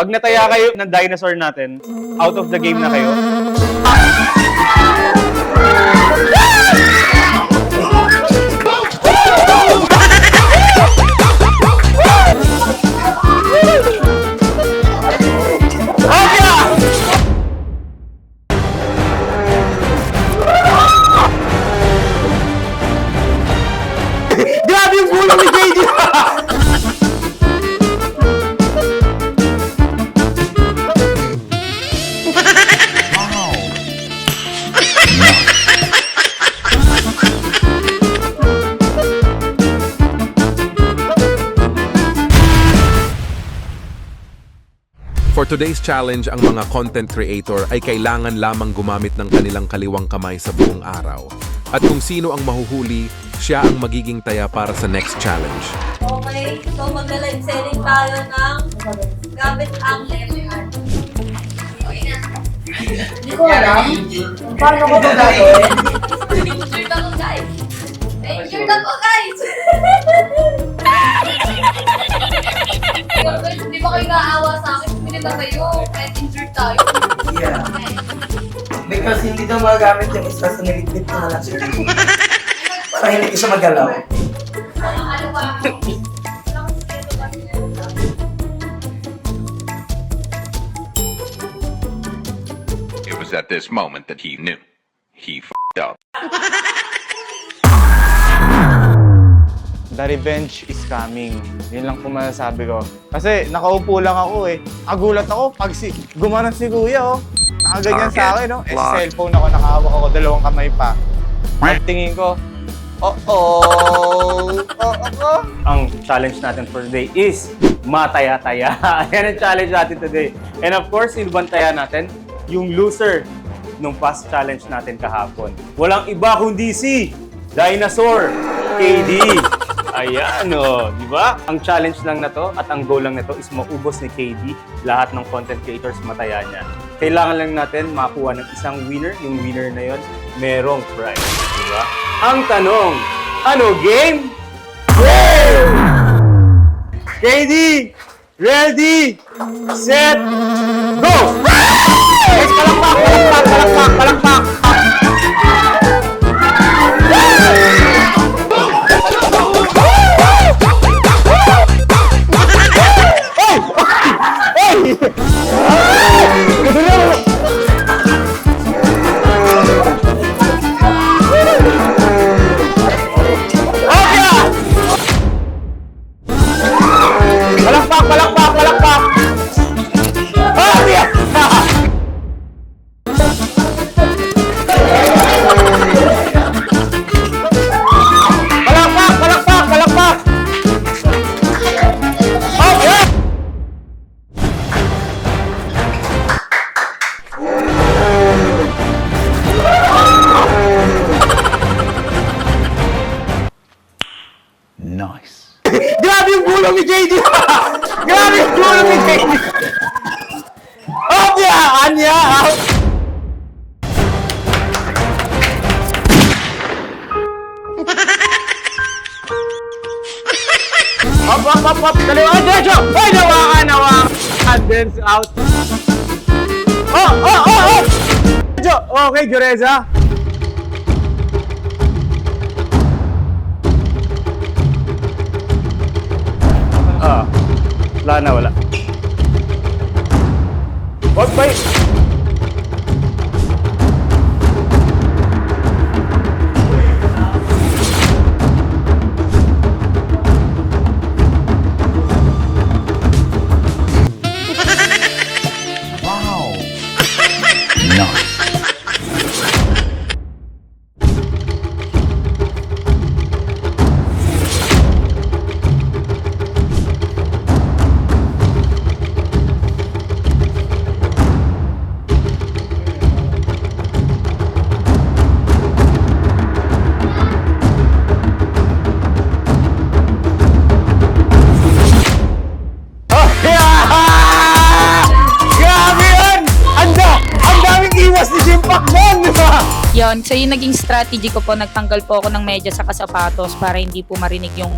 Pag nataya kayo ng dinosaur natin, out of the game na kayo. Grabe yung gulo ni JD! For today's challenge, ang mga content creator ay kailangan lamang gumamit ng kanilang kaliwang kamay sa buong araw. At kung sino ang mahuhuli, siya ang magiging taya para sa next challenge. Okay, so mag-live selling tayo ng gamit ang left hand. Okay na. Hindi ko alam. Paano ko ito gagawin? Insert ako, guys. Insert ako, guys. Di ba kayo naawa sa akin? Bumili na kayo. Kahit insert tayo. Yeah. Because hindi daw magagamit yung isa sa nilitbit na lang siya. Para hindi ko siya magalaw. Ano ba? It was at this moment that he knew. He f***ed up. The revenge is coming. Yun lang po masasabi ko. Kasi nakaupo lang ako eh. Nagulat ako pag gumanon si kuya oh. Nakaganyan sa akin no. Eh, sa cellphone ako, nakahawak ako, dalawang kamay pa. Pagtingin ko, Ang challenge natin for today is mataya-taya. Yan ang challenge natin today. And of course, sino bang taya natin? Yung loser nung past challenge natin kahapon. Walang iba kundi si Dinosaur KD. Ayan o, di ba? Ang challenge lang na to at ang goal lang na to is maubos ni KD lahat ng content creators mataya niya. Kailangan lang natin makuha ng isang winner. Yung winner na yon merong prize. Di ba? Ang tanong, ano game? Game! KD, ready, set, go! Guys, palakpak, palakpak, palakpak, palakpak! Palakpak, palakpak, palakpak! Oh, yeah! Palakpak, palakpak, palakpak! Oh, yeah! Nice. Grabe yung gulong ni JD! Grabe yung gulong ni JD! Oh, yeah! Anya! Up, up, up, up! Kaliwa! Diretso! Hoy! Nawakan! Nawakan! Dance out! Oh! Oh! Oh! Oh! Diretso! Okay, Jureza! Ah, wala na, wala. Wag ba? Wow. Nice. Yon, so yung naging strategy ko po, nagtanggal po ako ng medyas sa sapatos para hindi po marinig yung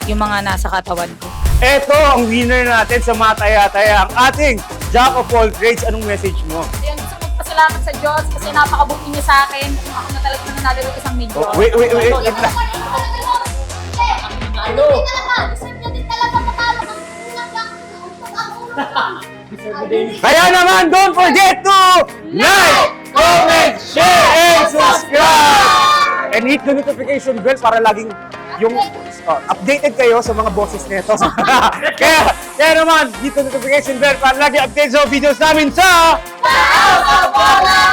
yung mga nasa katawan ko. Eto ang winner natin sa Mataya-Taya, ang ating Jack of all trades. Anong message mo? Ayun, gusto ko magpasalamat sa Diyos kasi napakabuti niya sa akin. Ako na talaga nanalo isang milyon. Wait. Kaya naman, don't forget to like, comment, share, and subscribe! And hit the notification bell para laging yung updated kayo sa mga bosses nito. kaya naman, hit the notification bell para lagi update sa videos namin sa House of Wala!